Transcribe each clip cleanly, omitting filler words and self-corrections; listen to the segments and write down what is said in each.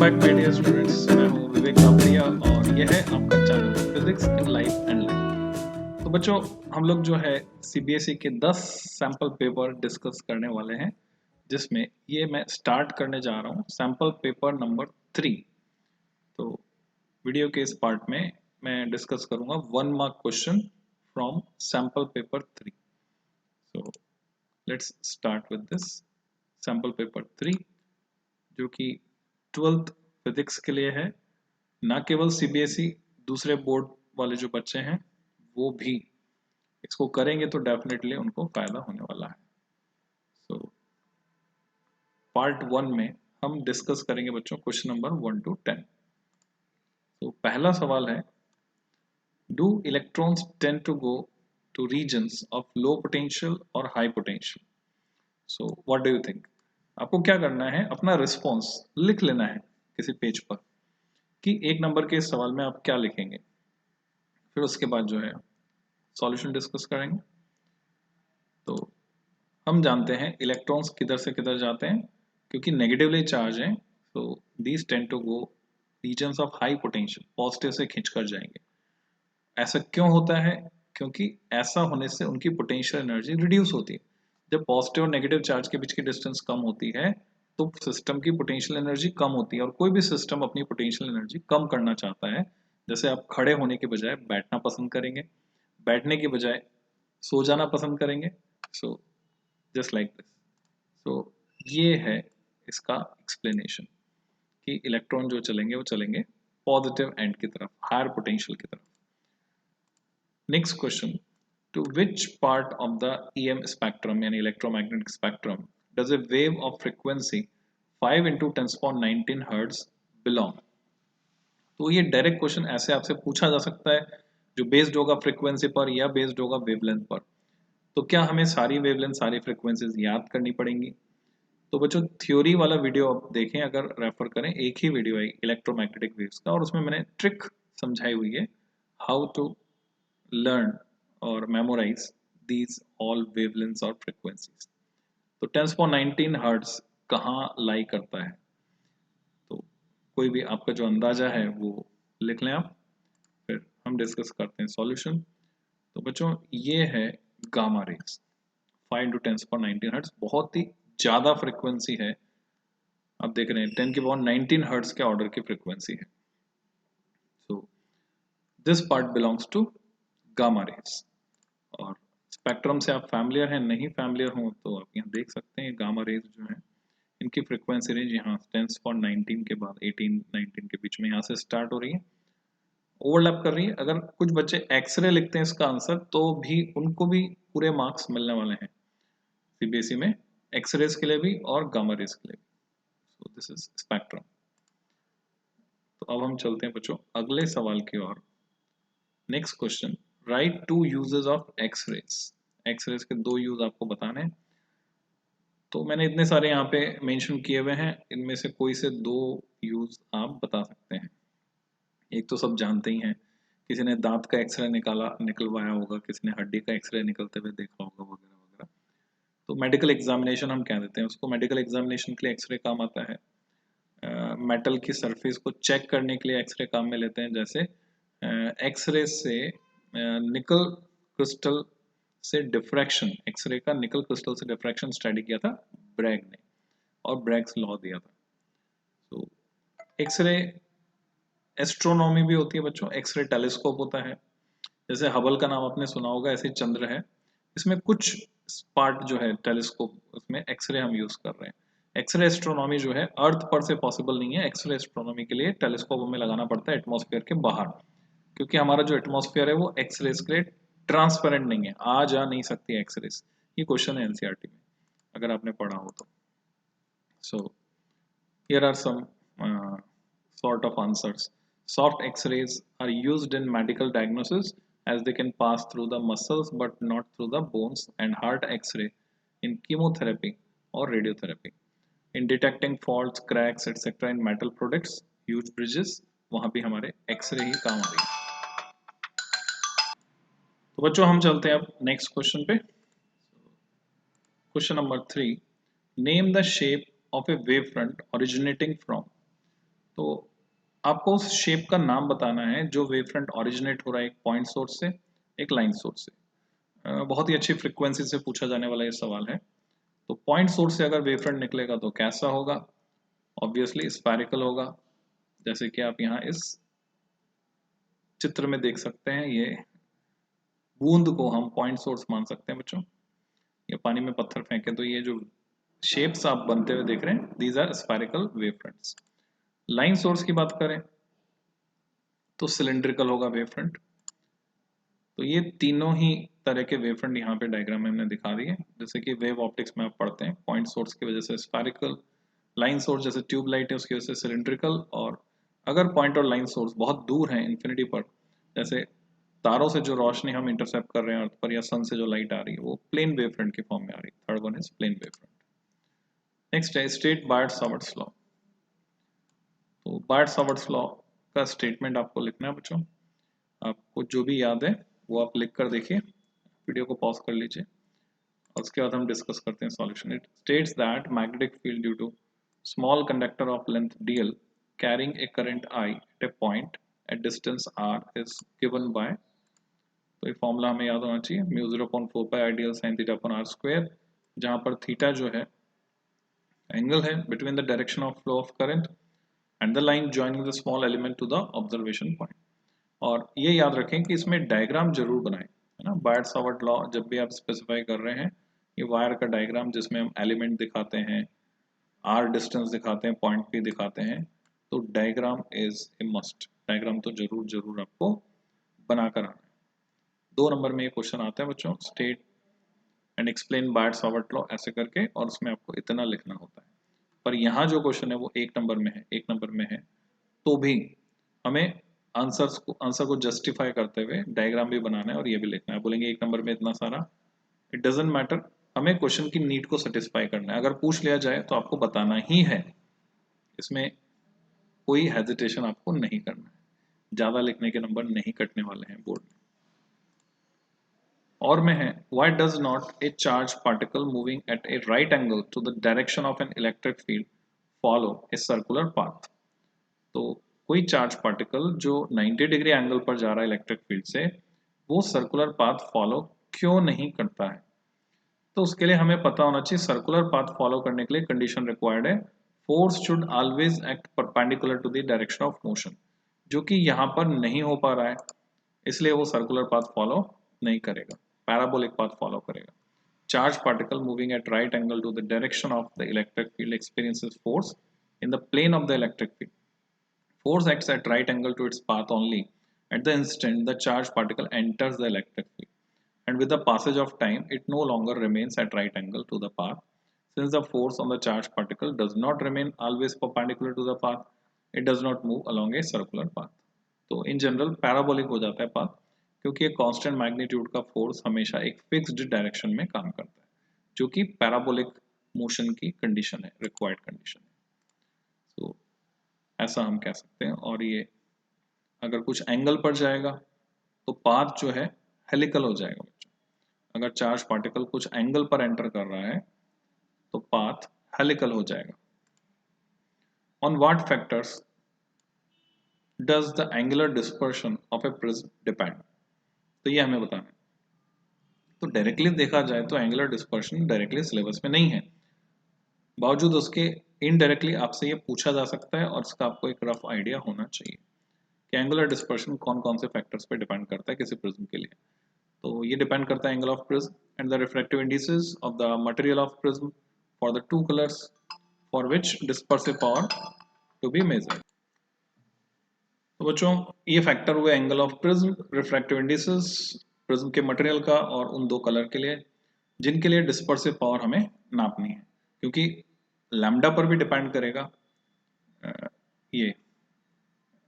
Back my dear students, मैं हूं विवेक कापड़िया और यह है आपका channel physics in life and life. तो बच्चों, हम लोग जो है सीबीएसई के 10 सैंपल पेपर डिस्कस करने वाले हैं, जिसमें ये मैं स्टार्ट करने जा रहा हूं सैंपल पेपर नंबर 3। तो वीडियो के इस पार्ट में मैं डिस्कस करूंगा 1 mark question from sample paper 3। So let's start with this sample paper 3, जो कि 12th फिजिक्स के लिए है। ना केवल सीबीएसई, दूसरे बोर्ड वाले जो बच्चे हैं वो भी इसको करेंगे तो डेफिनेटली उनको फायदा होने वाला है। सो पार्ट 1 में हम डिस्कस करेंगे बच्चों क्वेश्चन नंबर 1 to 10। तो पहला सवाल है, do electrons tend to go to regions of low potential और high potential? So what do you think? आपको क्या करना है, अपना रिस्पॉन्स लिख लेना है किसी पेज पर कि 1 नंबर के इस सवाल में आप क्या लिखेंगे। फिर उसके बाद जो है सॉल्यूशन डिस्कस करेंगे। तो हम जानते हैं इलेक्ट्रॉन्स किधर से किधर जाते हैं, क्योंकि नेगेटिवली चार्ज हैं, तो these tend to go regions of high potential, positive से खींचकर जाएंगे। ऐसा क्यों होता है? क्योंकि ऐसा होने से उनकी पोटेंशियल एनर्जी रिड्यूस होती है। जब पॉजिटिव और नेगेटिव चार्ज के बीच की डिस्टेंस कम होती है तो सिस्टम की पोटेंशियल एनर्जी कम होती है, और कोई भी सिस्टम अपनी पोटेंशियल एनर्जी कम करना चाहता है। जैसे आप खड़े होने के बजाय बैठना पसंद करेंगे, बैठने के बजाय सो जाना पसंद करेंगे। So just like this. So ये है इसका एक्सप्लेनेशन कि इलेक्ट्रॉन जो चलेंगे वो चलेंगे पॉजिटिव एंड की तरफ, हायर पोटेंशियल की तरफ। Next question, to which part of the EM spectrum यानी electromagnetic spectrum does a wave of frequency 5 into 10⁻19 Hz belong? तो ये डायरेक्ट क्वेश्चन ऐसे आपसे पूछा जा सकता है, जो बेस्ड होगा फ्रीक्वेंसी पर या बेस्ड होगा वेवलेंथ पर। तो क्या हमें सारी वेवलेंथ, सारी फ्रीक्वेंसीज याद करनी पड़ेंगी? तो बच्चों, थ्योरी वाला वीडियो आप देखें, अगर रेफर करें, एक ही वीडियो है इलेक्ट्रोमैग्नेटिक वेव्स का, और उसमें मैंने ट्रिक समझाई हुई है, हाउ टू लर्न और मेमोराइज दीज ऑल वेवलेंथ्स और फ्रीक्वेंसीज। तो 10⁻19 हर्ट्ज कहाँ लाई करता है? तो कोई भी आपका जो अंदाजा है वो लिख लें आप, फिर हम डिस्कस करते हैं सॉल्यूशन। तो बच्चों, ये है गामा रेज, 5 into 10⁻19 हर्ट्ज, बहुत ही ज़्यादा फ्रिक्वेंसी है। आप देख रहे हैं 10⁻19 हर्ट्ज के ऑर्डर की फ्रिक्वेंसी है। So this part belongs to gamma rays. और स्पेक्ट्रम से आप फैमिलियर हैं, नहीं फैमिलियर हो तो आप यहाँ देख सकते हैं गामा रेज जो है, इनकी फ्रिक्वेंसी रेंज यहाँ 10⁻19 के बाद 18-19 के बीच में यहाँ से स्टार्ट हो रही है, ओवरलैप कर रही है। अगर कुछ बच्चे एक्सरे लिखते हैं इसका आंसर, तो भी उनको भी पूरे मार्क्स मिलने वाले हैं सीबीएसई में, एक्सरेज के लिए भी और गामा रेज के लिए भी। So this is spectrum. तो अब हम चलते हैं बच्चों अगले सवाल की ओर। Next question, right 2 uses of X rays. X rays के 2 यूज आपको बताने हैं। तो मैंने इतने सारे यहाँ पे मेंशन किए हुए हैं, इनमें से कोई से 2 यूज आप बता सकते हैं। एक तो सब जानते ही हैं, किसी ने दांत का एक्सरे निकलवाया होगा, किसी ने हड्डी का एक्सरे निकलते हुए देखा होगा, वगैरह वगैरह। तो मेडिकल एग्जामिनेशन हम क्या देते हैं उसको, मेडिकल एग्जामिनेशन के लिए एक्सरे काम आता है। मेटल की सरफेस को चेक करने के लिए एक्सरे काम में लेते हैं। जैसे एक्सरे से निकल क्रिस्टल से डिफ्रैक्शन, एक्सरे का निकल क्रिस्टल से डिफ्रैक्शन स्टडी किया था ब्रैग ने, और ब्रैग्स लॉ दिया था। तो एक्सरे एस्ट्रोनॉमी भी होती है बच्चों, एक्सरे टेलीस्कोप होता है। जैसे हबल का नाम आपने सुना होगा, ऐसे चंद्र है, इसमें कुछ पार्ट जो है टेलीस्कोप, उसमें एक्सरे हम यूज कर रहे हैं। एक्सरे एस्ट्रोनॉमी जो है अर्थ पर से पॉसिबल नहीं है। एक्सरे एस्ट्रोनॉमी के लिए टेलीस्कोप हमें लगाना पड़ता है एटमॉस्फेयर के बाहर, क्योंकि हमारा जो एटमॉस्फेयर है वो एक्सरेज के लिए ट्रांसपेरेंट नहीं है, आ जा नहीं सकती एक्सरेज। ये क्वेश्चन है एनसीईआरटी में, अगर आपने पढ़ा हो तो। So here are some sort of answers. Soft X-rays are used in medical diagnosis as they can pass through the muscles but not through the bones, and hard X-ray in chemotherapy or radiotherapy. In detecting faults, cracks, etc. in metal products, huge bridges, वहाँ भी हमारे X-ray ही काम आ रही है। तो बच्चों, हम चलते हैं अब नेक्स्ट क्वेश्चन पे। Question number 3, name the shape of A wave front originating from। तो आपको उस शेप का नाम बताना है जो वेव फ्रंट ओरिजिनेट हो रहा है एक पॉइंट सोर्स से, एक लाइन सोर्स से। बहुत ही अच्छी फ्रीक्वेंसी से पूछा जाने वाला ये सवाल है। तो पॉइंट सोर्स से अगर वेव फ्रंट निकलेगा तो कैसा होगा? ऑब्वियसली स्फेरिकल होगा, जैसे कि आप यहाँ इस चित्र में देख सकते हैं। ये बूंद को हम पॉइंट सोर्स मान सकते हैं बच्चों। ये पानी में पत्थर फेंके तो ये जो शेप्स आप बनते हुए देख रहे हैं, these are spherical wave fronts. Line source की बात करें तो सिलिंड्रिकल होगा वेव फ्रंट। तो ये तीनों ही तरह के वेव फ्रंट यहाँ पे डायग्राम में हमने दिखा दिए। जैसे कि वेव ऑप्टिक्स में आप पढ़ते हैं, पॉइंट सोर्स की वजह से स्फेरिकल, लाइन सोर्स जैसे ट्यूब लाइट है उसकी वजह से सिलिंड्रिकल, और अगर पॉइंट और लाइन सोर्स बहुत दूर हैं इन्फिनिटी पर, जैसे तारों से जो रोशनी हम इंटरसेप्ट कर रहे हैं अर्थ पर, या सन से जो लाइट आ रही है, वो प्लेन वेव फ्रंट की फॉर्म में आ रही है। Third one is plane wave front. Next है स्टेट बायट-सावर्ट्स लॉ। तो बायट-सावर्ट्स लॉ का स्टेटमेंट आपको लिखना है बच्चों। आपको जो भी याद है वो आप लिख कर देखिए, वीडियो को पॉज कर लीजिए और उसके बाद हम डिस्कस करते हैं solution. It states that magnetic field due to small conductor of length dl carrying a current I at a point at distance r is given by, तो ये फॉर्मूला हमें याद होना चाहिए, mu 0.4 pi dl sin theta upon r square, जहां पर theta जो है एंगल है between the direction of flow of current and the line joining the small element to the observation point. और ये याद रखें कि इसमें डायग्राम जरूर बनाएं, है ना। बायट-सावर्ट लॉ जब भी आप स्पेसिफाई कर रहे हैं, ये वायर का डायग्राम जिसमें हम एलिमेंट दिखाते हैं, आर डिस्टेंस दिखाते हैं, पॉइंट भी दिखाते हैं, तो diagram is a must. Diagram तो जरूर जरूर आपको बनाकर आना है। 2 नंबर में ये क्वेश्चन आता है बच्चों, स्टेट एंड एक्सप्लेन बायट-सावर्ट लॉ ऐसे करके, और उसमें आपको इतना लिखना होता है। पर यहाँ जो क्वेश्चन है वो 1 नंबर में है, 1 नंबर में है, तो भी हमें आंसर को जस्टिफाई करते हुए डायग्राम भी बनाना है और ये भी लिखना है। बोलेंगे 1 नंबर में इतना सारा, इट डजंट मैटर, हमें क्वेश्चन की नीड को सेटिस्फाई करना है। अगर पूछ लिया जाए तो आपको बताना ही है, इसमें कोई हेजिटेशन आपको नहीं करना है। ज्यादा लिखने के नंबर नहीं कटने वाले हैं बोर्ड में। और में है, why does not a charged particle moving at a right angle to the direction of an electric field follow a circular path? तो कोई चार्ज पार्टिकल जो 90 डिग्री एंगल पर जा रहा है इलेक्ट्रिक फील्ड से, वो सर्कुलर पाथ फॉलो क्यों नहीं करता है? तो उसके लिए हमें पता होना चाहिए, सर्कुलर पाथ फॉलो करने के लिए कंडीशन रिक्वायर्ड है, force should always act perpendicular to the direction of motion, जो कि यहाँ पर नहीं हो पा रहा है, इसलिए वो सर्कुलर पाथ फॉलो नहीं करेगा, पैराबोलिक पाथ फॉलो करेगा। Charged particle moving at right angle to the direction of the electric field experiences force in the plane of the electric field. Force acts at right angle to its path only at the instant the charged particle enters the electric field, and with the passage of time it no longer remains at right angle to the path. Since the force on the charged particle does not remain always perpendicular to the path, it does not move along a circular path. तो in general parabolic हो जाता है path, क्योंकि एक constant magnitude का force हमेशा एक fixed direction में काम करता है, जो कि पैराबोलिक मोशन की कंडीशन है, रिक्वायर्ड कंडीशन है। तो ऐसा हम कह सकते हैं। और ये अगर कुछ एंगल पर जाएगा तो पाथ जो है हेलिकल हो जाएगा बच्चों। अगर चार्ज पार्टिकल कुछ एंगल पर एंटर कर रहा है तो पाथ हेलिकल हो जाएगा। On what factors does the angular dispersion of A prism depend? तो ये हमें बताना है। तो डायरेक्टली देखा जाए तो एंगुलर डिस्पर्शन डायरेक्टली सिलेबस में नहीं है, बावजूद उसके इनडायरेक्टली आपसे ये पूछा जा सकता है और इसका आपको एक रफ आइडिया होना चाहिए कि एंगुलर डिस्पर्शन कौन कौन से फैक्टर्स पे डिपेंड करता है किसी प्रिज्म के लिए। तो ये डिपेंड करता है angle of prism and the refractive indices of the material of prism for the two colours for which dispersive power to be measured. तो बच्चों ये फैक्टर हुए angle of prism, refractive indices prism के material का और उन दो colour के लिए जिनके लिए डिस्पर्सिव पावर हमें नापनी है, क्योंकि लैम्डा पर भी डिपेंड करेगा ये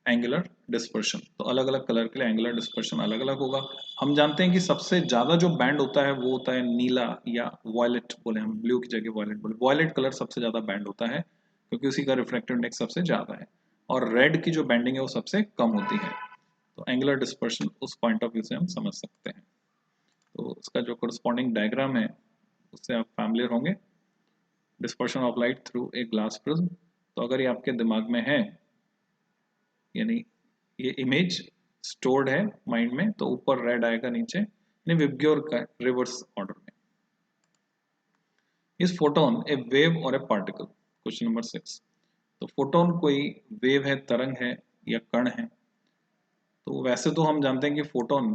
एंगुलर डिस्पर्शन। तो अलग अलग कलर के लिए एंगुलर डिस्पर्शन अलग अलग होगा। हम जानते हैं कि सबसे ज्यादा जो बैंड होता है वो होता है नीला या वॉयलेट, बोले हम ब्लू की जगह वॉयलेट बोले, वॉयलेट कलर सबसे ज्यादा बैंड होता है क्योंकि उसी का रिफ्रैक्टिव इंडेक्स सबसे ज्यादा है, और रेड की जो बैंडिंग है वो सबसे कम होती है। तो एंगुलर डिस्पर्शन उस पॉइंट ऑफ व्यू से हम समझ सकते हैं। तो उसका जो कोरस्पॉन्डिंग डायग्राम है उससे आप फैमिलियर होंगे, dispersion of light through a glass prism. तो अगर ये आपके दिमाग में है यानी ये इमेज स्टोर्ड है माइंड में, तो ऊपर रेड आएगा नीचे, यानी विबग्योर का रिवर्स ऑर्डर में। इस फोटोन ए वेव और ए पार्टिकल? Question number 6। तो फोटोन कोई वेव है, तरंग है या कण है? तो वैसे तो हम जानते हैं कि फोटोन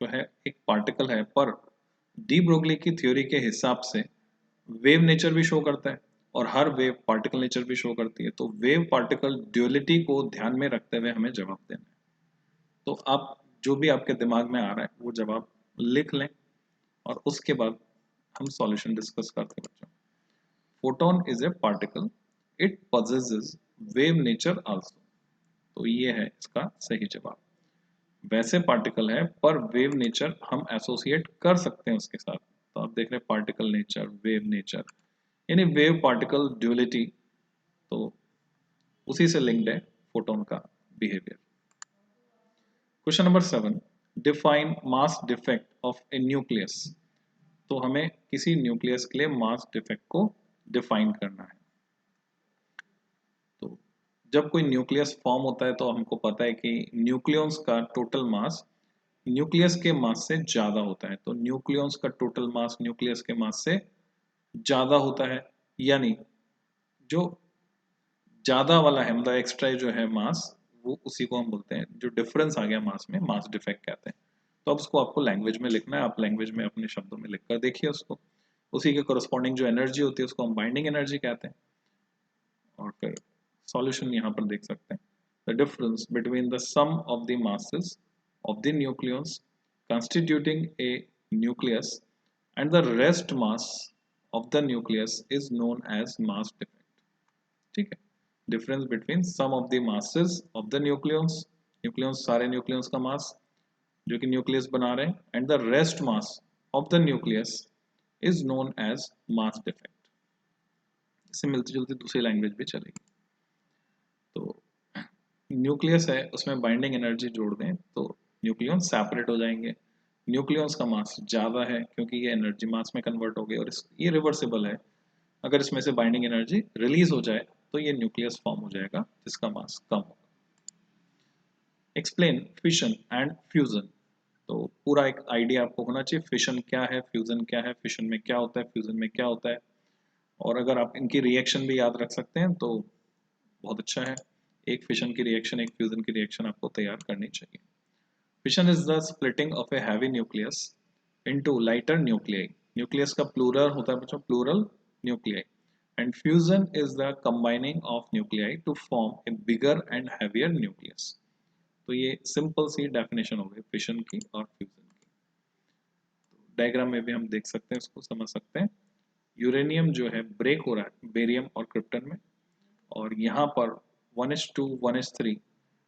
जो है एक पार्टिकल है, पर डी ब्रोगली की थ्योरी के हिसाब से वेव नेचर भी शो करता है और हर वेव पार्टिकल नेचर भी शो करती है। तो वेव पार्टिकल ड्यूअलिटी को ध्यान में रखते हुए हमें जवाब देना है। तो आप जो भी आपके दिमाग में आ रहा है वो जवाब लिख लें और उसके बाद हम सॉल्यूशन डिस्कस करते हैं बच्चों। Photon is a particle, it possesses wave nature also. तो ये है इसका सही जवाब। वैसे पार्टिकल है पर वेव नेचर हम एसोसिएट कर सकते हैं उसके साथ। तो आप देख रहे हैं पार्टिकल नेचर, वेव नेचर, यानी वेव पार्टिकल ड्यूअलिटी, तो उसी से लिंक्ड है फोटोन का behaviour. Question number 7, define mass defect of A nucleus. तो हमें किसी न्यूक्लियस के लिए मास डिफेक्ट को डिफाइन करना है। तो जब कोई न्यूक्लियस फॉर्म होता है तो हमको पता है कि न्यूक्लियॉन्स का टोटल मास न्यूक्लियस के मास से ज्यादा होता है। तो न्यूक्लियॉन्स का टोटल मास न्यूक्लियस के मास से ज्यादा होता है, यानी जो ज्यादा वाला है मतलब एक्स्ट्रा जो है मास, वो उसी को हम बोलते हैं, जो डिफरेंस आ गया मास में, मास डिफेक्ट कहते हैं। तो अब उसको आपको लैंग्वेज में लिखना है, आप लैंग्वेज में अपने शब्दों में लिखकर देखिए उसको। उसी के कोरस्पॉन्डिंग जो एनर्जी होती है उसको हम बाइंडिंग एनर्जी कहते हैं। और फिर सॉल्यूशन यहाँ पर देख सकते हैं। The difference between the sum of the masses of the nucleons constituting a nucleus and the rest mass of the nucleus is known as mass defect। ठीक है, difference between sum of the masses of the nucleons, nucleons सारे nucleons का mass जो कि nucleus बना रहे हैं, and the rest mass of the nucleus is known as mass defect. इससे मिलती जुलती दूसरी लैंग्वेज भी चलेगी। तो न्यूक्लियस है उसमें बाइंडिंग एनर्जी जोड़ दें तो न्यूक्लियॉन्स सेपरेट हो जाएंगे। न्यूक्लियॉन्स का मास ज़्यादा है क्योंकि ये एनर्जी मास में कन्वर्ट हो गई और ये रिवर्सिबल है। अगर इसमें से बाइंडिंग एनर्जी रिलीज हो जाए तो ये न्यूक्लियस फॉर्म हो जाएगा जिसका मास कम होगा। Explain fission and fusion. तो पूरा एक आइडिया आपको होना चाहिए, फिशन क्या है, फ्यूजन क्या है, फिशन में क्या होता है, फ्यूजन में क्या होता है। और अगर आप इनकी रिएक्शन भी याद रख सकते हैं तो बहुत अच्छा है। एक फिशन की रिएक्शन, एक फ्यूजन की रिएक्शन आपको तैयार करनी चाहिए। Fission is the splitting of a heavy nucleus into lighter nuclei. Nucleus का प्लूरल होता है बच्चों, plural nuclei. And fusion is the combining of nuclei to form a bigger and heavier nucleus. तो ये सिंपल सी डेफिनेशन हो गई fission की और फ्यूजन की। डायग्राम में भी हम देख सकते हैं, उसको समझ सकते हैं। यूरेनियम जो है ब्रेक हो रहा है बेरियम और क्रिप्टन में, और यहाँ पर 1s2 1s3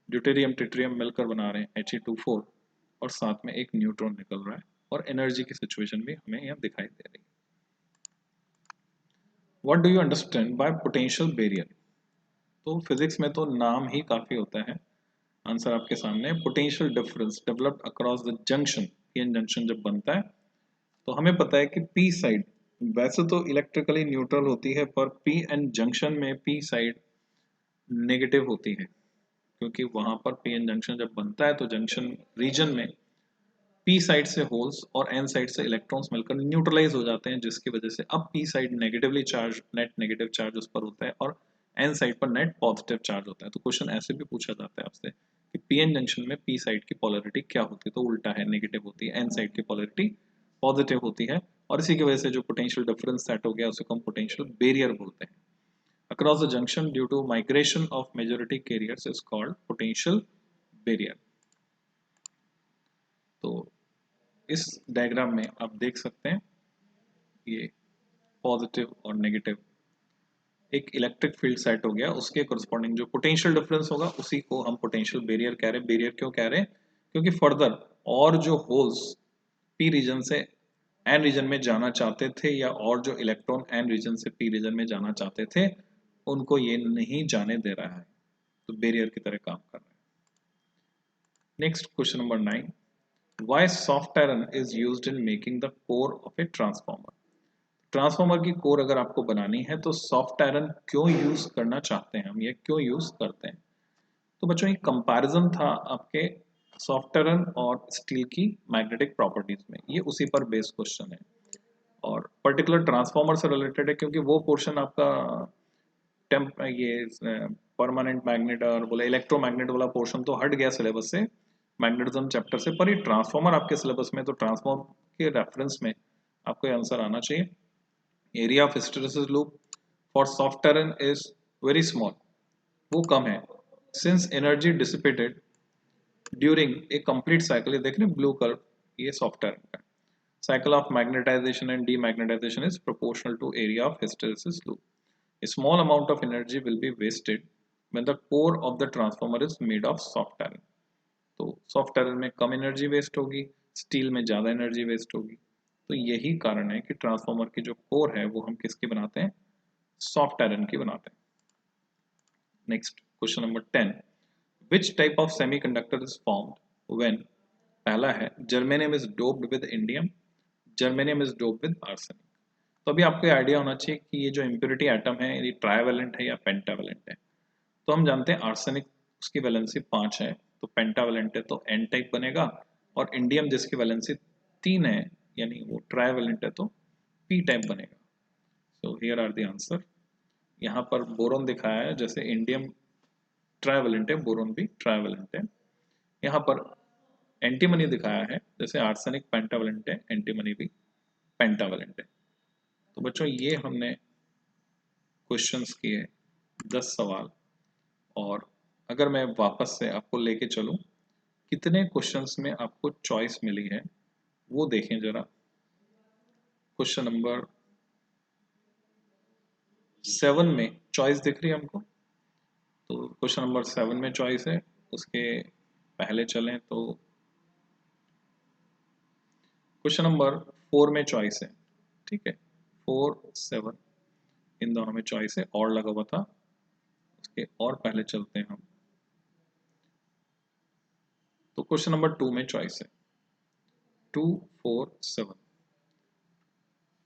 ड्यूटेरियम ट्रिटियम मिलकर बना रहे हैं He2 4, और साथ में एक न्यूट्रॉन निकल रहा है, और एनर्जी की सिचुएशन भी हमें यहाँ दिखाई दे रही है। What do you understand by potential barrier? तो फिजिक्स में तो नाम ही काफी होता है। आंसर आपके सामने, potential difference developed across the junction, PN junction जब बनता है तो हमें पता है कि पी साइड वैसे तो इलेक्ट्रिकली न्यूट्रल होती है, पर पी एन जंक्शन में पी साइड नेगेटिव होती है, क्योंकि वहां पर पी एन जंक्शन जब बनता है तो जंक्शन रीजन में पी साइड से होल्स और एन साइड से इलेक्ट्रॉन्स मिलकर न्यूट्रलाइज हो जाते हैं, जिसकी वजह से अब P side negatively charge, net negative charge उस पर होता है, और एन साइड पर नेट पॉजिटिव चार्ज होता है। तो क्वेश्चन ऐसे भी पूछा जाता है आपसे कि पी एन जंक्शन में पी साइड की पोलैरिटी क्या होती है, तो उल्टा है, नेगेटिव होती है, एन साइड की पोलैरिटी पॉजिटिव होती है, और इसी की वजह से जो पोटेंशियल डिफरेंस सेट हो गया उसे हम पोटेंशियल बैरियर बोलते हैं। Across the junction due to migration of majority carriers is called potential barrier। तो इस डायग्राम में आप देख सकते हैं ये पॉजिटिव और नेगेटिव एक इलेक्ट्रिक फील्ड सेट हो गया, उसके कोरस्पॉन्डिंग जो पोटेंशियल डिफरेंस होगा उसी को हम पोटेंशियल बैरियर कह रहे हैं। बैरियर क्यों कह रहे हैं? क्योंकि फर्दर और जो होल्स पी रीजन से एन रीजन में जाना चाहते थे, या और जो इलेक्ट्रॉन एन रीजन से पी रीजन में जाना चाहते थे, उनको ये नहीं जाने दे रहा है, तो बैरियर की तरह काम कर रहा है। Next question number 9, why soft iron is used in making the core of A transformer? Transformer की कोर अगर आपको बनानी है तो सॉफ्ट आयरन क्यों यूज करना चाहते हैं हम, या क्यों यूज करते हैं? तो बच्चों ये कंपैरिजन था आपके सॉफ्ट आयरन और स्टील की मैग्नेटिक प्रॉपर्टीज में, ये उसी पर बेस्ड क्वेश्चन है और पर्टिकुलर ट्रांसफार्मर से रिलेटेड है क्योंकि वो पोर्शन आपका टेम्प ये परमानेंट मैग्नेट और बोले इलेक्ट्रोमैग्नेट वाला पोर्शन तो हट गया सिलेबस से, मैग्नेटिज्म चैप्टर से, पर ये ट्रांसफार्मर आपके सिलेबस में, तो ट्रांसफार्मर के रेफरेंस में आपको आंसर आना चाहिए। Area of hysteresis loop for soft iron is very small, वो कम है, since energy dissipated during a complete cycle, ये देख रहे ब्लू कर्व, ये सॉफ्ट आयरन का cycle of magnetization and demagnetization is proportional to area of hysteresis loop. A small amount of energy will be wasted when the core of the transformer is made of soft iron. तो soft iron में कम energy waste होगी, steel में ज़्यादा energy waste होगी, तो यही कारण है कि ट्रांसफार्मर की जो कोर है वो हम किसकी बनाते हैं, सॉफ्ट आयरन की बनाते हैं। Next question number 10, which type of semiconductor is formed when, पहला है germanium is doped with indium, germanium is doped with arsenic. तो अभी आपको आइडिया होना चाहिए कि ये जो इम्प्योरिटी एटम है ये ट्राइवेलेंट है या पेंटावेलेंट है। तो हम जानते हैं आर्सेनिक उसकी वैलेंसी 5 है, तो पेंटावेलेंट है तो एन टाइप बनेगा, और इंडियम जिसकी वैलेंसी 3 है यानी वो ट्राइवेलेंट है तो पी टाइप बनेगा। So here are the answer. यहाँ पर बोरोन दिखाया है, जैसे इंडियम ट्राइवेलेंट है बोरोन भी ट्राइवेलेंट है। यहाँ पर एंटीमनी दिखाया है, जैसे आर्सेनिक पेंटावेलेंट है एंटीमनी भी पेंटावेलेंट है। तो बच्चों ये हमने क्वेश्चंस किए 10 सवाल, और अगर मैं वापस से आपको लेके चलूं कितने क्वेश्चंस में आपको चॉइस मिली है वो देखें जरा। क्वेश्चन नंबर 7 में चॉइस दिख रही है हमको, तो क्वेश्चन नंबर 7 में चॉइस है, उसके पहले चलें तो क्वेश्चन नंबर 4 में चॉइस है, ठीक है, 4, 7 इन दोनों में चॉइस है और लगा हुआ था, उसके और पहले चलते हैं हम, तो क्वेश्चन नंबर 2 में चॉइस है 2, 4, 7।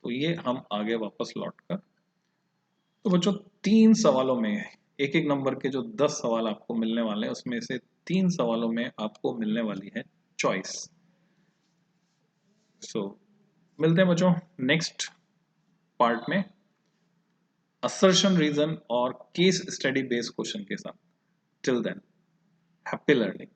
तो ये हम आगे वापस लौट कर, तो बच्चों 3 सवालों में एक एक नंबर के जो 10 सवाल आपको मिलने वाले हैं उसमें से 3 सवालों में आपको मिलने वाली है चॉइस। सो मिलते हैं बच्चों नेक्स्ट पार्ट में असर्शन रीजन और केस स्टडी बेस्ड क्वेश्चन के साथ। Till than happy learning.